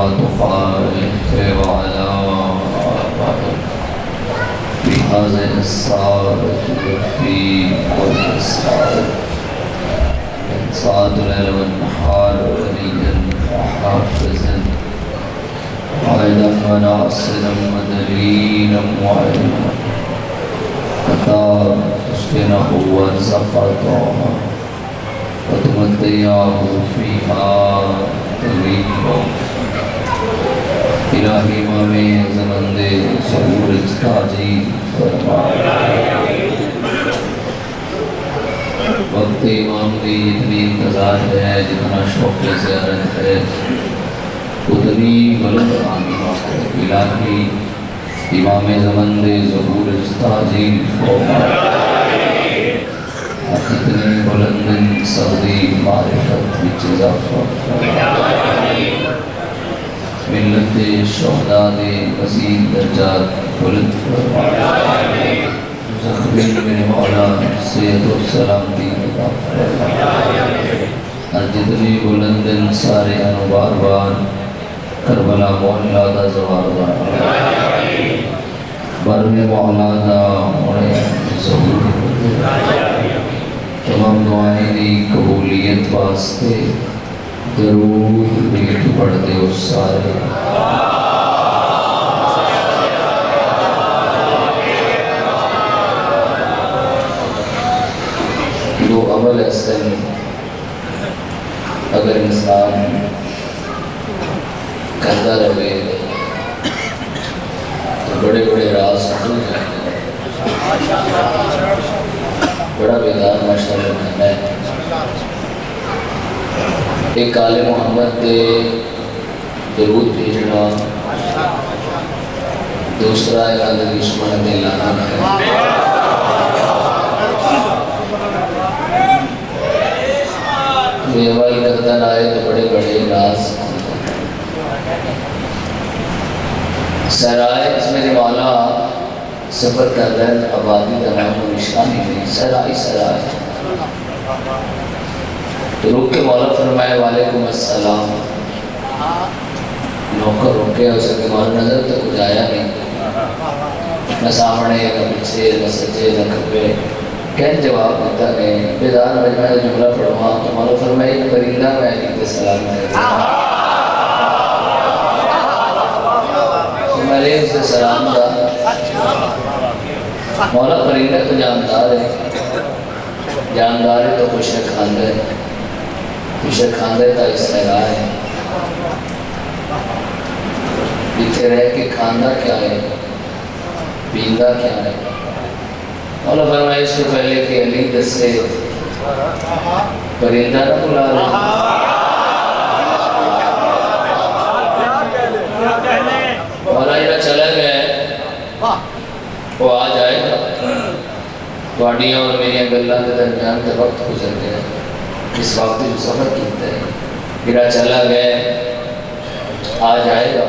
حق تقاته وعلى آله بهذه الساعة وفي كل ساعة من ساعة الليل والنهار وليا وحافظا وعيدا وناصرا ودليلا وعلما حتى تسكنه وارزقته وتمتعه فيها طويلا. الہی امام زمان دے ظہور تاجی فرما. وقت امام دی اتنی انتظار ہے، جتنا شوق زیارت ہے، اتنی بلند آمین ہے. الہی امام زمان دے ظہور تاجی فرما. اتنی بلند سعودی معرفت وچ اضافہ فرما. ملت شہداء دے مزید درجات بلند فرما. زخمی میرے مولا صحت و سلامتی عطا فرما. اور جتنی بلند سارے انو بار بار کربلا مولا دا زوار دا برم مولا دا انہیں ظہور. تمام دعائیں دی قبولیت واسطے درود بیٹھ پڑھ دے اور سارے. دو عمل ایسے اگر انسان کرتا رہے تو بڑے بڑے راز کھل جاتے ہیں. بڑا بیدار ماشاءاللہ کرنا ہے. ایک آل محمد دے درود بھیجنا، دوسرا ایک دشمن دے لانا ہے. یہ عمل کرتا رہے تو بڑے بڑے راز. سرائے اس میں مولا سفر کر رہے ہیں، آبادی کا نام و نشانی نہیں. سرائے سرائے تو رک کے مولا فرمائے وعلیکم السلام. نوکر رکے اسے کہ مولا نظر تو کچھ آیا نہیں، نہ سامنے نہ پیچھے نہ سجے نہ کھبے. کہنے جواب دیتا نہیں. بیدار مجمع جملہ پڑھوا تو مولا فرمائے ایک پرندہ میں علیہ السلام کرتا تو میں نے اسے سلام دا. مولا پرندہ تو جاندار ہے، جاندار ہے تو کچھ کھاندہ ہے، کچھ کھاندہ تا استعراء ہے. لکھے رہے کہ کھاندہ کیا ہے، پیندہ کیا ہے. مولا فرمائے اس سے پہلے کہ علی دسے پرندہ نہ بلا رہا. مولا یہ چلا گئے وہ آ جائے گا. واڑیاں اور میری گلہ کے درمیان کے وقت گزر گئے. اس وقت جو سفر کیتا ہے میرا چلا گئے آ جائے گا.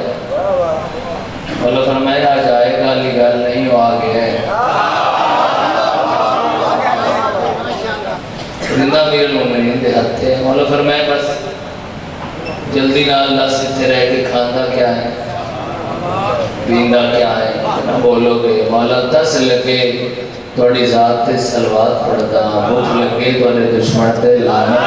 مولا فرمائے آ جائے گا علی گل نہیں وہ آ گیا ہے. زندہ میر المومنین دے ہاتھ ہے. مولا فرمائے بس جلدی نہ اللہ سے تھے رہ کے کھاندہ کیا ہے پیندہ کیا ہے نہ بولو گے. مولا دس لگے توڑی ذات تے سلوات پڑھتا، بھوک لگے توڑے دشمن تے لانا.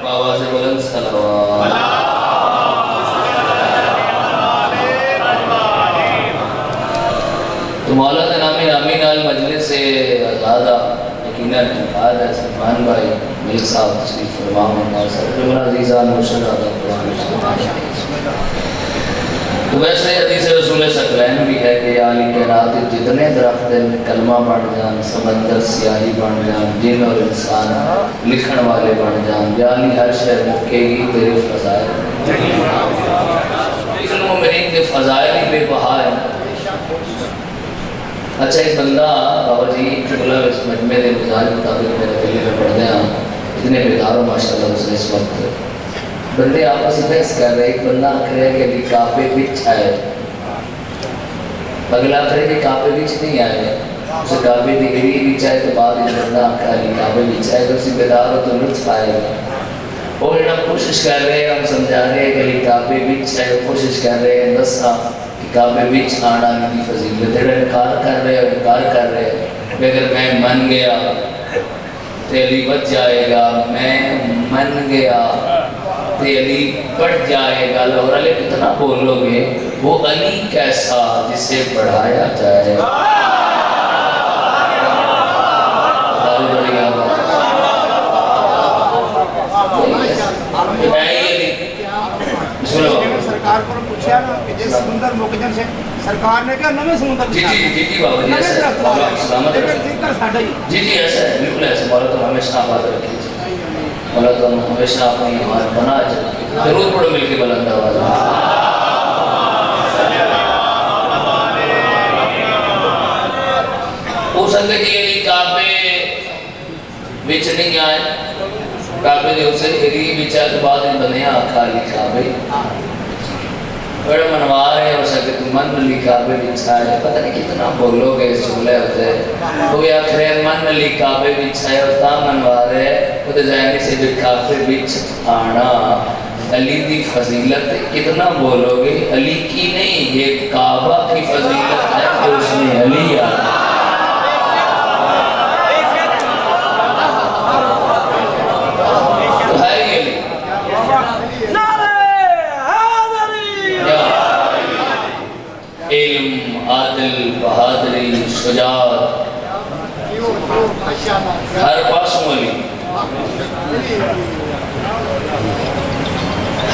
بابا سے بلند سلوات. تو مولا کا نامی امین آل مجلس سے آزادہ یقیناً آج ہے سلمان بھائی ملک صاحب تشریف فرماؤں اور سر جملہ عزیزان مرشد آدھا قرآن. تو ویسے حدیث رسول ثقلین بھی ہے کہ یا علی کائنات جتنے درخت کلمہ بن جان، سمندر سیاہی بن جان، جن اور انسان لکھن والے بن جان، یا علی ہر شہر مکے گی تیرے فضائل. المومنین کے فضائل ہی بے بہا ہے. اچھا ایک بندہ بابا جی جملہ اس مجمع کے مزاج مطابق میرے دلی میں پڑھ دیا. اتنے بیدار ہو ماشاءاللہ اس نے اس وقت بندے آپس میں بحث کر رہے، ایک بندہ آخر ہے کہ علی کعبے وچ آئے، اگلا آخر ہے کہ کعبے وچ نہیں آئے، اسے کعبے دی گری وچ آئے تو بعد ایک بندہ آخر علی کعبے وچ آئے تو اسی بیدار ہو تو لطف آئے گا۔ اور جب کوشش کر رہے ہیں، ہم سمجھا رہے ہیں کہ علی کعبے وچ آئے، کوشش کر رہے ہیں دسا کہ کعبے وچ آنا علی فضیلت ہے، انکار کر رہے ہیں، انکار کر رہے ہیں کہ اگر میں من گیا تو علی بچ جائے گا، میں من گیا تو علی بڑھ جائے گا۔ اور علی کتنا بولو گے، وہ علی کیسا جسے بڑھایا جائے۔ سرکار کو پوچھا نا کہ جس سمندر مقدر سے سرکار نے کہا نویں سمندر جی بابا جی ایسا ہے، سلامت ہے جی ایسا ہے، بالکل ایسا۔ مولا تو ہمیشہ آباد رکھیے، مولا تو ہمیشہ اپنی ہمارے بنا رکھیے۔ ضرور پڑھو مل کے بلند آواز ہو سکتے کہ علی کعبے وچ نہیں آئے، کعبے دے اسے علی وچ آئے تو بعد میں بنے آقا علی کعبے بڑا منوا رہے ہو سکتے تو من علی کعبے وچ آئے۔ پتہ نہیں کتنا بولو گے اس جملے ہوتے کوئی آخر ہے من علی کعبے وچ آئے اور تا منوا رہے وہ تو ذہنی سے جو کعبے وچ آنا علی دی فضیلت کتنا بولو گے، علی کی نہیں یہ کعبہ کی فضیلت ہے کہ اس میں علی آنا۔ تو ہے یہ علی علم، عادل، بہادری، شجاعت، ہر پاسوں علی،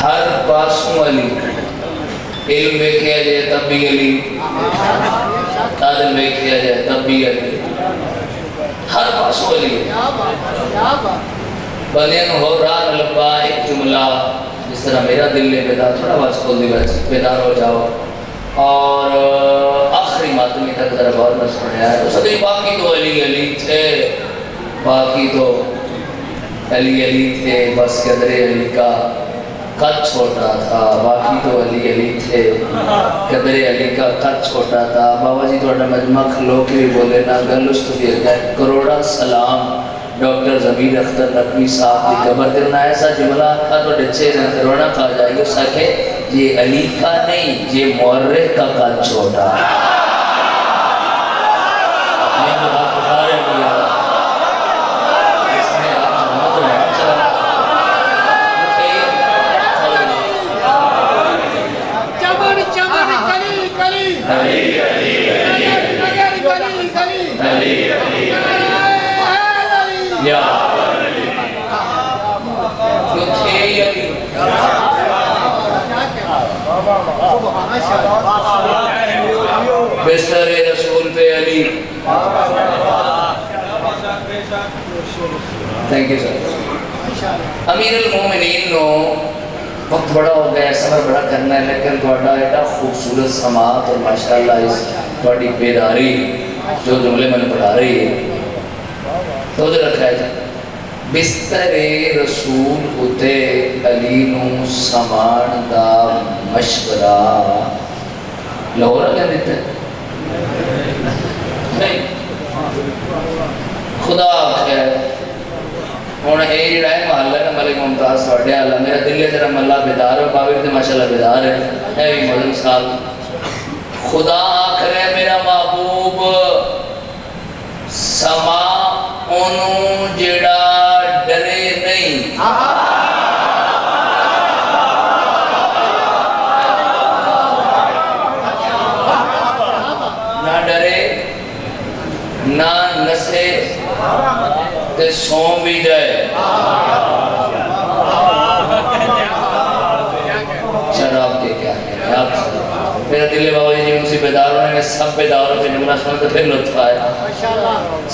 ہر پاسوں علی۔ علم میں کیا جائے تب بھی علی، عادل میں کیا جائے تب بھی علی، ہر پاسوں علی۔ بندیاں ہو رہا لبا ایک جملہ جس طرح میرا دل نے بیدار، تھوڑا بات کھول دی بچ بیدار ہو جاؤ اور آخری ماتمی تک ذرا غور میں سنیا ہے۔ تو صدی باقی تو علی علی تھے، باقی تو علی علی تھے، بس قدر علی کا قد چھوٹا تھا، باقی تو علی علی تھے، قدر علی کا قد چھوٹا تھا۔ بابا جی توڑا مجمع کھلو کے بھی بولے نا گلوس تو بھی گئے، کروڑا سلام ڈاکٹر ضمیر اختر نقوی صاحب کی قبر دے انہا ایسا جملہ کا تو ڈچے رہتے رونا کہا جائے گا سکے یہ علی کا نہیں، یہ مورخ کا قد چھوٹا ہے۔ یہ بات بتا رہے ہیں اس میں آپ سمجھ رہے ہیں چمن چمن کلی کلی علی علی علی علی یا تو تھے علی بستر رسول پہ علی۔ Thank you sir. امیر المومنین نو وقت بڑا ہو گیا، سفر بڑا کرنا ہے، لیکن تھوڑا ایٹا خوبصورت سماعت اور ماشاءاللہ اس تھوڑی بیداری جو جملے میں نے پڑھا رہی ہے تو جو رکھا ہے بستر رسول اتے علی نو سامان دا مشورہ لاہور کیا دیتے نہیں خدا خیر ہونا یہ جڑا ہے محلہ ہے ملک ممتاز سواڑے اللہ میرا دل ہے ذرا ملہ بیدار ہو باویر تھے ماشاءاللہ بیدار ہے بھی مدن صاحب خدا آخر ہے میرا محبوب سما انہوں جڑا ڈرے نہیں نہ ڈرے نہ نسے تے سون بھی جائے شراب کے کیا ہے آپ میرا دل بابا جی ان سے بیدار ہونے میں سب بیدار ہوتے جملہ سنو تو پھر لطف آئے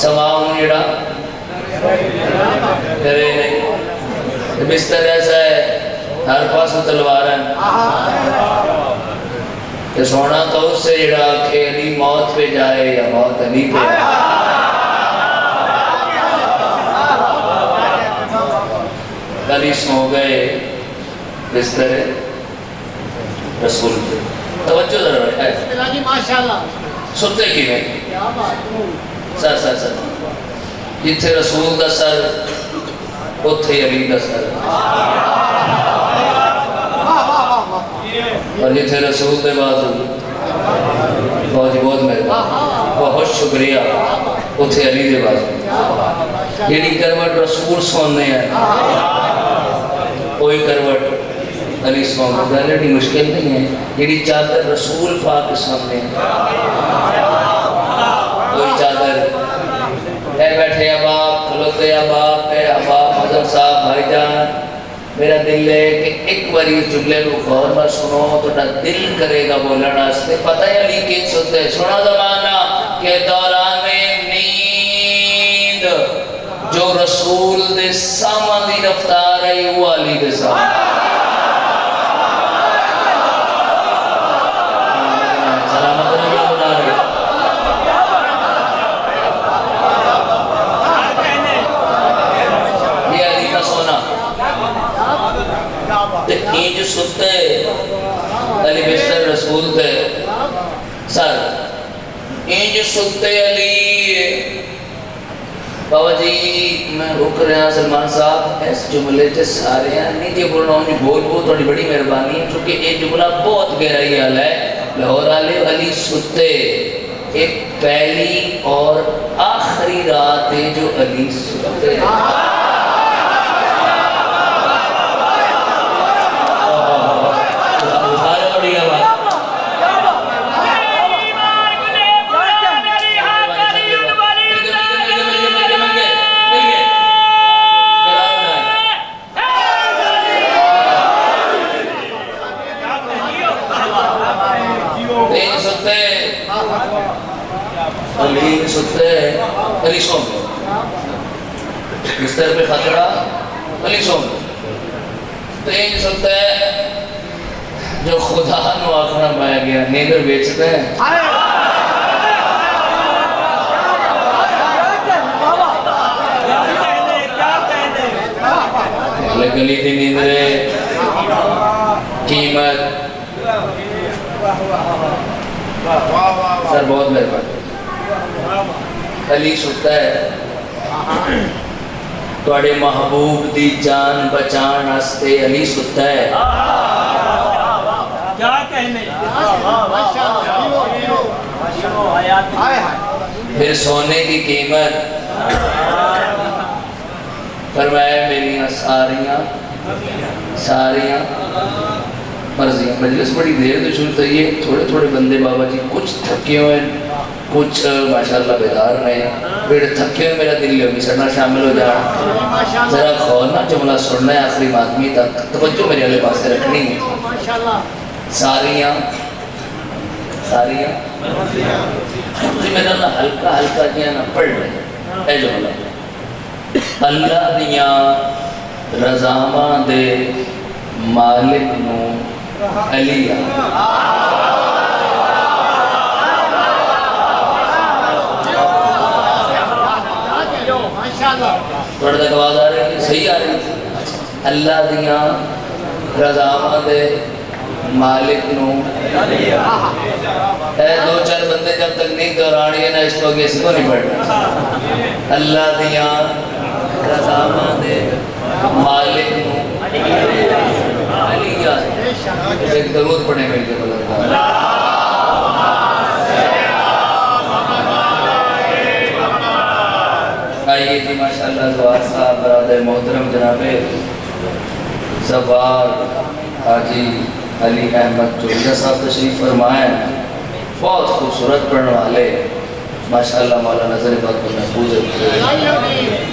سما انہوں جڑا ڈرے نہیں بستر ایسا ہے ہر پاس تلوار ہے کہ سونا تو اس سے جڑا کہ علی موت پہ جائے یا موت علی پہ علی سو گئے بستر رسول توجہ ذرا ہے جی ماشاءاللہ ستے کی میں کیا بات سر سر سر جتھے رسول دا سر اتھے علی دا سر اور جتھے رسول دے بازو بہت بہت مہربان بہت شکریہ اتھے علی دے بازو یعنی کروٹ رسول سونے ہیں کوئی کروٹ علی سونے گانے بھی مشکل نہیں ہے یعنی چادر رسول پاک سامنے کوئی چادر اے بیٹھے اباب کھلوتے اباب اے اباب مذہب صاحب بھائی جان میرا دل ہے کہ ایک باری اس جملے کو غور نہ سنو تو دل کرے گا بولنا اس نے پتہ ہے علی کی سنتے سنا زمانہ کہ دوران نیند جو رسول دے سامان دی رفتار ہے وہ علی دے سامان سلامت رہی بنا رہی یہ علی کا سونا اینج ستے علی بستر رسول تھے سر اینج ستے علی بابا جی میں رک رہا ہوں سلمان صاحب اس جملے سے سارے ہیں نہیں جی بولنا ہوں جی بول تھوڑی بڑی مہربانی ہے چونکہ یہ جملہ بہت گہرائی حال ہے لاہور والے علی ستے ایک پہلی اور آخری رات ہے جو علی ستے علی ستے علی سوم بستر پہ خطرہ علی سوم تین ستے جو خدا نو آخنا پایا گیا نیندر بیچتے ہیں گلی دی نیندرے قیمت سر بہت مہربان علی ستا ہے توڑے محبوب دی جان بچان ہستے علی ستا ہے کیا کہنے پھر سونے کی قیمت فرمایا میری ساریاں مرضیاں مجلس بڑی دیر تو شروع تھی ہے تھوڑے تھوڑے بندے بابا جی کچھ تھکے ہوئے کچھ ماشاءاللہ بیدار رہے ہیں پھر تھکے ہوئے میرا دل ہوگی سڑنا شامل ہو جانا ذرا خورنا جملہ سننا ہے آخری ماتمی تک توجہ میرے علیہ پاس سے رکھنی ہے ساریاں میرا نا ہلکا ہلکا جیا نا پڑھ رہے ہیں اے جملہ اللہ دیاں رضاماں دے مالک نو علی تھوڑا تک آواز آ رہی ہے صحیح آ رہی ہے اللہ دیاں رضاماں دے مالک نو اے دو چار بندے جب تک نہیں دورانی ہے نا اس کو آگے اس کو نہیں پڑھنا اللہ دیاں رضاماں دے مالک نو علی یاد ایک درود پڑھیں مل کے بلند آئیے جی ماشاءاللہ زوار صاحب برادر محترم جناب زوار حاجی علی احمد جولیہ صاحب تشریف فرمائیں بہت خوبصورت پڑھنے والے ماشاءاللہ مولا نظر بات کو محفوظ ہے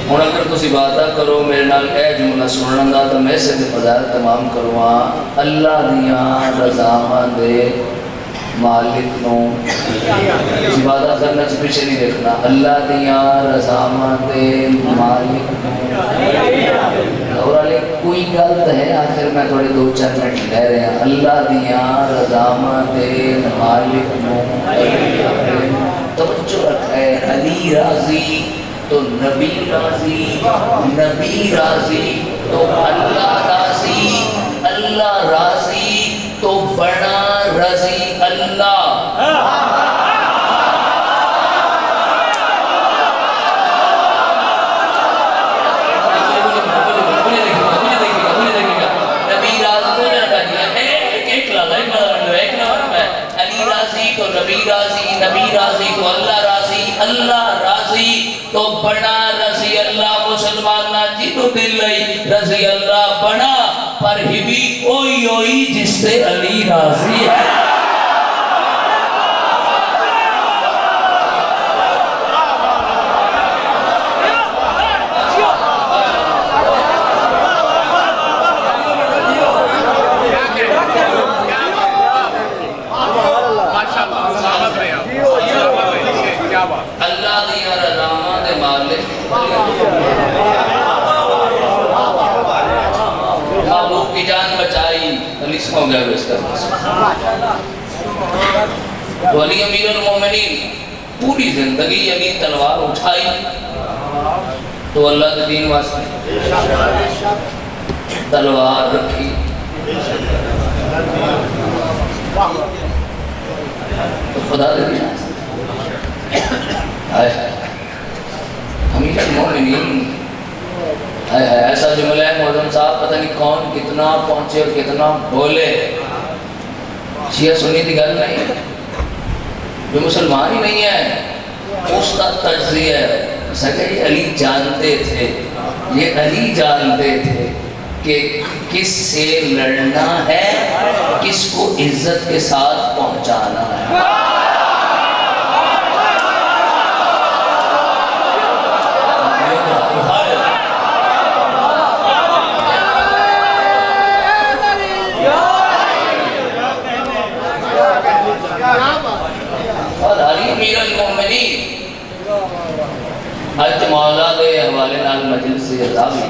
ہوں اگر تسی باتاں کرو میرے نال اے جملہ سننا دا تو میں سے فضائل تمام کروں اللہ دیاں رضاماں دے مالک نو کسی باتاں کرنا سے پیچھے نہیں دیکھنا اللہ دیاں رضاماں دے مالک نو اور علی کوئی غلط ہے آخر میں تھوڑے دو چار منٹ لے رہے ہیں اللہ دیاں رضاماں دے مالک نو توجہ رکھے علی راضی تو نبی راضی تو اللہ راضی اللہ اللہ راضی تو بڑا رضی اللہ. نبی راضی تو اللہ راضی, اللہ راضی تو بڑا رضی اللہ. مسلمان نہ جنو دل لئی رضی اللہ بڑا پر ہی بھی اوئی اوئی جس سے علی راضی ہے. اللہ دیا رضامہ دے مالک محبوب کی جان بچائی علی سے ہو گیا اس طرح. تو علی امیر المومنین پوری زندگی علی تلوار اٹھائی تو اللہ کے دین واسطے تلوار رکھی. تو خدا دے دین امیر المومنین ایسا جملہ ہے معظم صاحب پتہ نہیں کون کتنا پہنچے اور کتنا بولے. شیعہ سنی تھی گل نہیں, جو مسلمان ہی نہیں ہے اس کا تجزیہ ہے. سکے یہ علی جانتے تھے, یہ علی جانتے تھے کہ کس سے لڑنا ہے, کس کو عزت کے ساتھ پہنچانا ہے. اور علی امیر المومنین حضرت مولا دے حوالے نال مجلس عظامی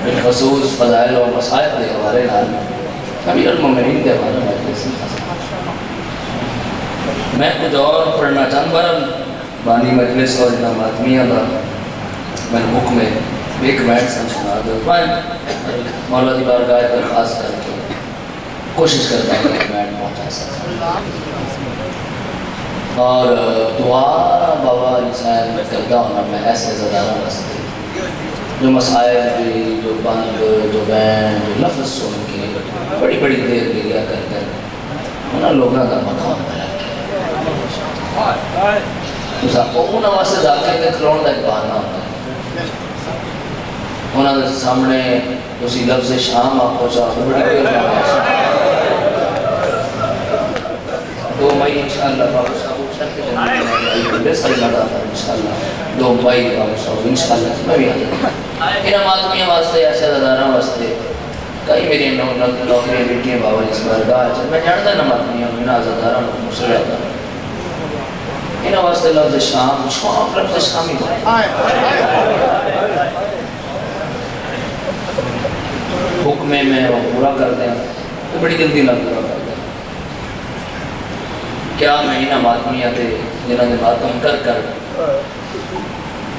بالخصوص فضائل و مصائب دے حوالے نال امیر المومنین دے حوالے مجلس. میں کچھ اور پڑھنا چاہتا ہوں بانی مجلس اور انعاماتمیہ کا میں حکم میں ایک بیٹھ سمجھنا دو مولا دی بارگاہ درخواست کر کے کوشش کرتا ہوں کہ بیٹھ پہنچا سکتا. اور دعا بابا نسائن میں کرتا ہوں میں ایسے زدارہ واسطے جو مسائل بھی, جو بند, جو بین, جو لفظ سن کے بڑی بڑی دیر گریا کر کر انہاں لوگوں کا مقام بنا کیا انہاں واسطے ذاکر کے کھلون کا ایک بہانہ ہوتا ہے. انہاں کے سامنے اسی لفظ شام آپ کو چاہتے بڑی دیر دو مئی انشاءاللہ بابا صاحب انشاءاللہ 2 مئی بابا صاحب انشاءاللہ میں بھی آتا ہوں. انعاماتمیہ واسطے ایسے عزادارہ واسطے کئی میری نوکریاں بیٹیاں بابا جس بارگاہ میں جانتا انعاماتمیہ میں عزادارہ مسئلہ آتا ہوں. انہاں واسطے لفظ شام لفظ شامی حکمے میں وہ پورا کر دیں تو بڑی جلدی لگ پورا کر دیں. کیا میں انعاماتمیہ تھے جنہوں نے باتوں کر کر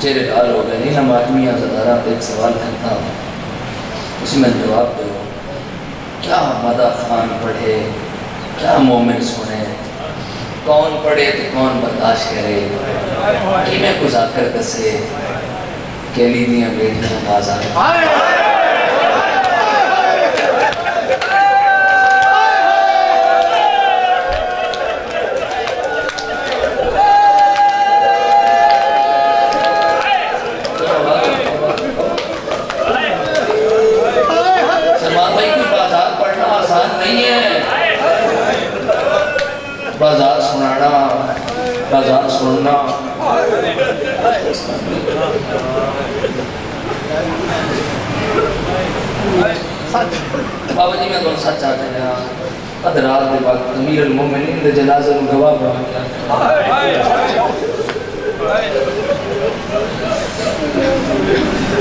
چہرے حال ہو گئے. انعاماتمیہ عزادارہ ایک سوال کرتا ہوں اسی میں جواب دو. کیا مدح خان پڑھے, کیا مومن سنے, کون پڑھے تو کون برداشت کرے, کہ میں گزا کر دسے کہ علی دیاں بیٹیاں بازار بازار سنانا, بازار سننا بابا جی میں تو سچ چاہتے ہیں ادرات دے وقت امیر المومنین دے جنازے میں گواہ بنا کیا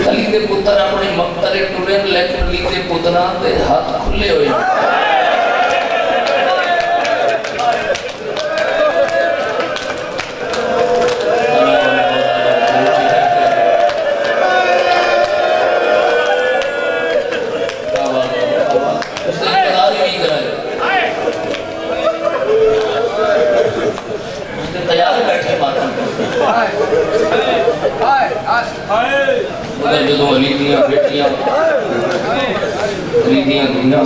علی دے پتر اپنے مقتلے ٹرین لیکن علی دے پتران دے ہاتھ کھلے ہوئے جدوں علی دیاں بیٹیاں علی دیاں دینا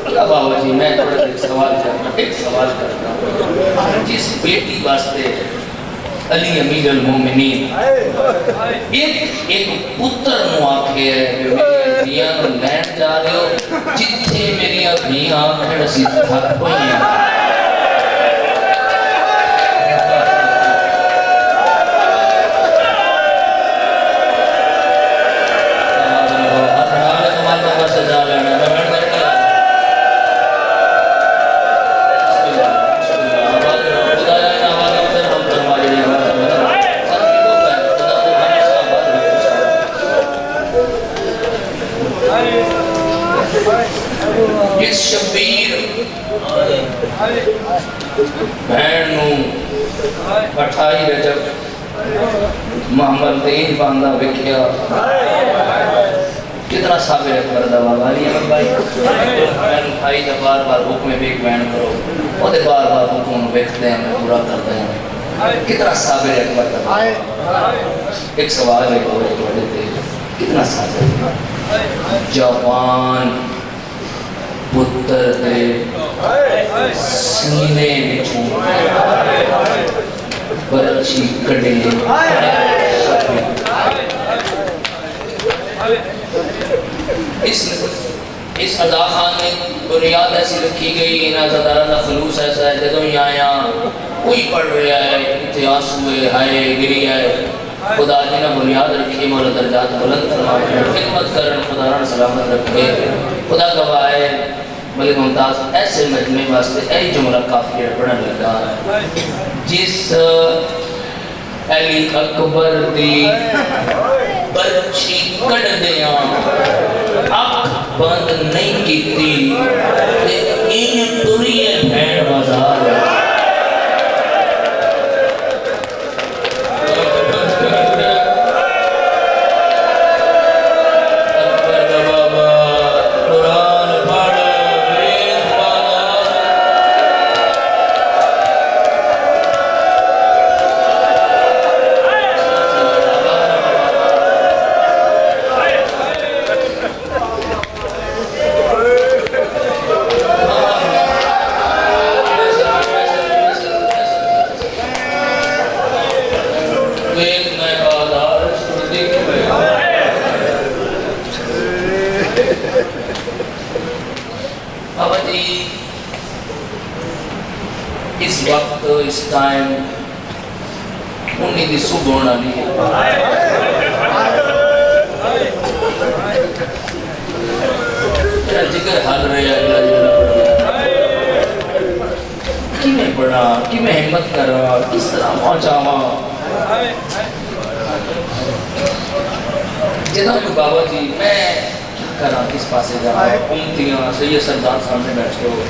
بابا جی میں تھوڑا ایک سوال کرنا جس بیٹی واسطے علی امیر المومنین ایک پتر نو آکھے ہے کہ میری دھیاں نو لین جا رہے ہو جتھے میری دھیاں آکھن اسی تھک ہوئی ہیں اس شبیر بہن نو 28 رجب محمد تین باندھا بکھیا کتنا صابر اکبر دوا والی ہے بھائی بہن بھائی دا بار بار حکم بیک بہن کرو وہ دے بار بار حکم بیکھتے ہیں پورا کرتے ہیں کتنا صابر اکبر دوا ایک سوال ہے کتنا صابر جوان پتر دے سینے بچوں برچی کڑے اس عزا خان میں بنیاد ایسی رکھی گئی انہا زدارہ دا خلوص ایسا ہے جدوں ہی آیا کوئی پڑھ رہا ہے اتحاس ہوئے ہائے گری ہے خدا جنہ بنیاد رکھی مولا درجات بلند فرمائے خدمت کرن خدا ران سلامت رکھے خدا گواہ ہے ملک ممتاز ایسے مجمع واسطے ای جملہ کافی پڑھن لگا جس علی اکبر دی برچی کڑ دیاں اکھ بند نہیں کیتی این ٹوری ہے بھین بازار اس وقت اس ٹائم انہی دی صبح ہونا نہیں ہے میرا جگر حال رہے ہیں کی میں پڑھا کی میں حمد کرا کس طرح پہنچا ہوا جنہوں کہ بابا جی میں کرا کس پاسے جا امتیاں سید سردار سامنے بیٹھے ہو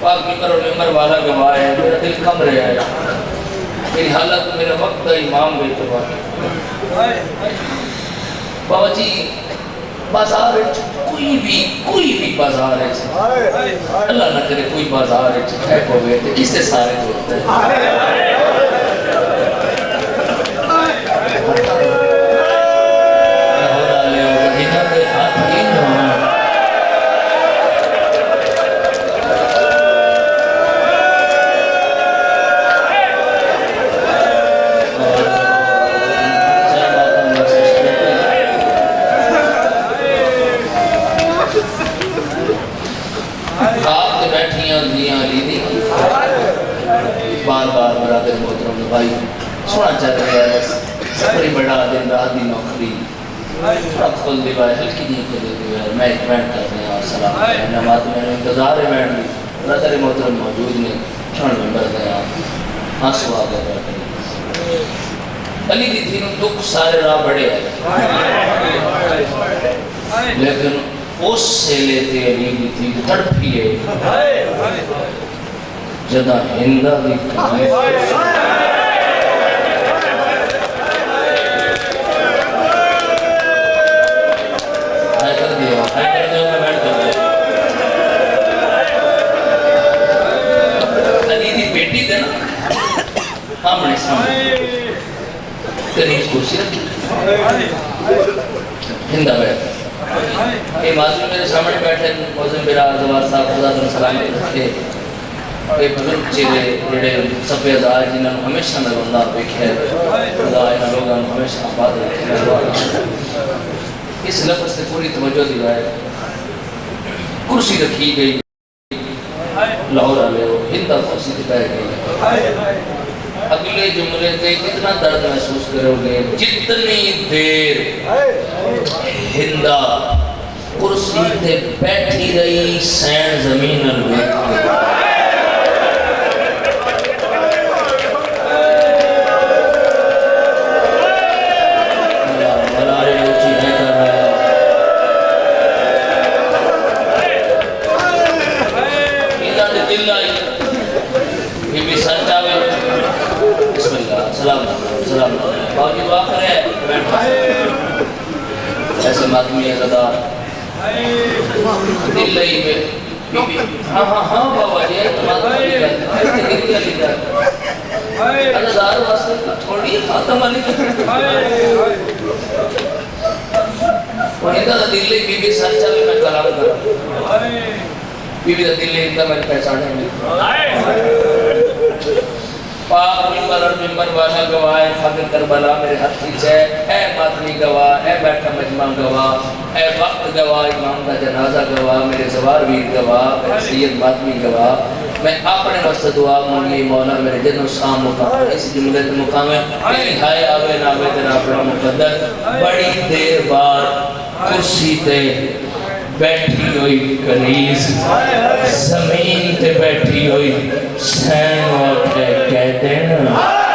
پاک ممبر اور ممبر والا گواہ ہے میرا دل کم رہا ہے میری حالت میرا وقت امام گئی تو بابا جی بازار کوئی بھی بازار ہے اللہ نہ کرے کوئی بازار ہے ٹھیک ہو گئے تھے کس سے سارے ہوتے ہیں بار بار برادر محترم بھائی سونا چاہتا ہے سفری بڑا دن رات دی نوکری رب کھول دی بھائی ہلکی نہیں کھول دی بھائی میں ایک بینڈ کرنے اور سلام کرنے نماز میں انتظار ہے بینڈ بھی برادر محترم موجود نہیں چھوڑ میں بڑھ گیا آنسو آگے بڑھ گئی علی دی تھی دکھ سارے راہ بڑے ہیں لیکن اس سے لیتے علی دی تھی تڑپی ہے جدہ ہندہ دی کھائے کر دیا میں بیٹھ کر دیا علی دی بیٹی دے نا ہاں منے سامنے کریں اس کرسی رکھی ہندا بیٹھ یہ معذور میرے سامنے بیٹھے موزم برا زوار صاحب خدا تم سلامت رکھے کوئی بزرگ چیزے جڑے صفحے ازار جنہوں نے ہمیشہ میں بندہ بیکھے خدا انہوں لوگوں نے ہمیشہ آباد رکھے میں دعا کرتا اس لفظ سے پوری توجہ دیوائے کرسی رکھی گئی لاہور آلے ہو ہندہ کرسی دکھائے گئی اگلے جملے تے کتنا درد محسوس کرو گے جتنی دیر ہندہ کرسی تے بیٹھی رہی سین زمین الویت سلام باقی دعا کرے ایسے مادمی اقدا دل لئی میں ہاں بابا جی مادمی اقدا ادھار واسطے تھوڑی خاتم علی وہیدہ دل لئی بی بی سچا بھی میں کلام کرا بی بی دل لئی اندہ میں پہچانے میں پاک منبر اور منبر والا گواہ خاطر کربلا میرے ہاتھ کھینچے اے ماتمی گواہ اے بیٹھا مجمع گواہ اے وقت گواہ امام کا جنازہ گواہ میرے زوار ویر گواہ میرے سید ماتمی گواہ میں اپنے واسطے دعا مانگی مولا میرے جنو سام مقام اس جملے کے مقام ہے میری ہائے آوے ناوے تیرا اپنا مقدر بڑی دیر بعد کرسی تے بیٹھی ہوئی کنیز زمین تے بیٹھی ہوئی سین اٹھے کہتے ہیں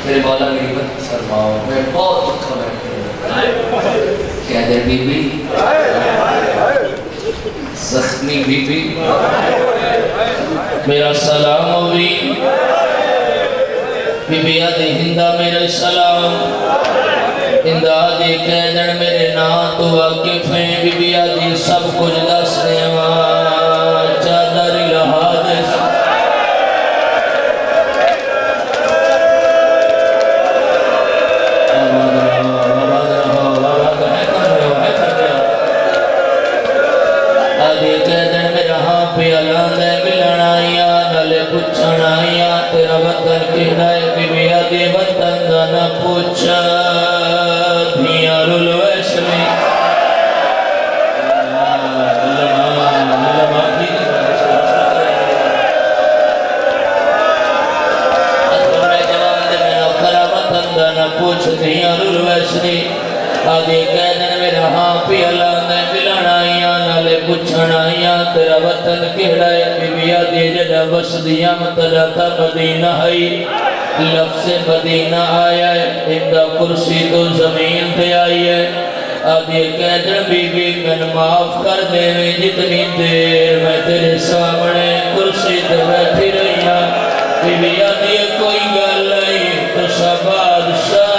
میرے مولا میری مت فرماؤ میں بہت دکھا بیٹھے کہہ دے بی بی زخمی بی بی میرا سلام ہوئی بی بی آدھی ہندہ میرا سلام ہندہ آدھی کہہ دے میرے نا تو واقف ہیں بی بی آدھی سب کچھ دس رہے چادر لحاظ تیرا وطن کہنا ہے بی بی آدھی وطن دانا پوچھا دھیاں رلویش میں پوچھ دھیاں رلویش میں آدھی کہنا میرا ہاں پی اللہ نے ملنا آئیاں نالے پوچھنا آئیاں تیرا وطن کہڑا ہے بی بی آدھی جڑا بس دیاں مطلعتا مدینہ ہے لفظ مدینہ آیا ہے اندہ کرسی تو زمین پہ آئی ہے آدھی کہدر بی بی من معاف کر دے میں جتنی دیر میں تیرے سامنے کرسی تو بیٹھی رہی ہاں بی بی آدھی کوئی گل نہیں تو سا بادشاہ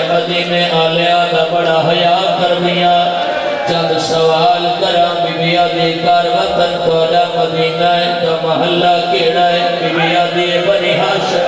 مدینے آلیا دا بڑا حیاء کر دیا چند سوال کرا بی بی آدھی کار وطن توڑا مدینہ ہے تو محلہ کیڑا ہے بی بی آدھی بنی حاشم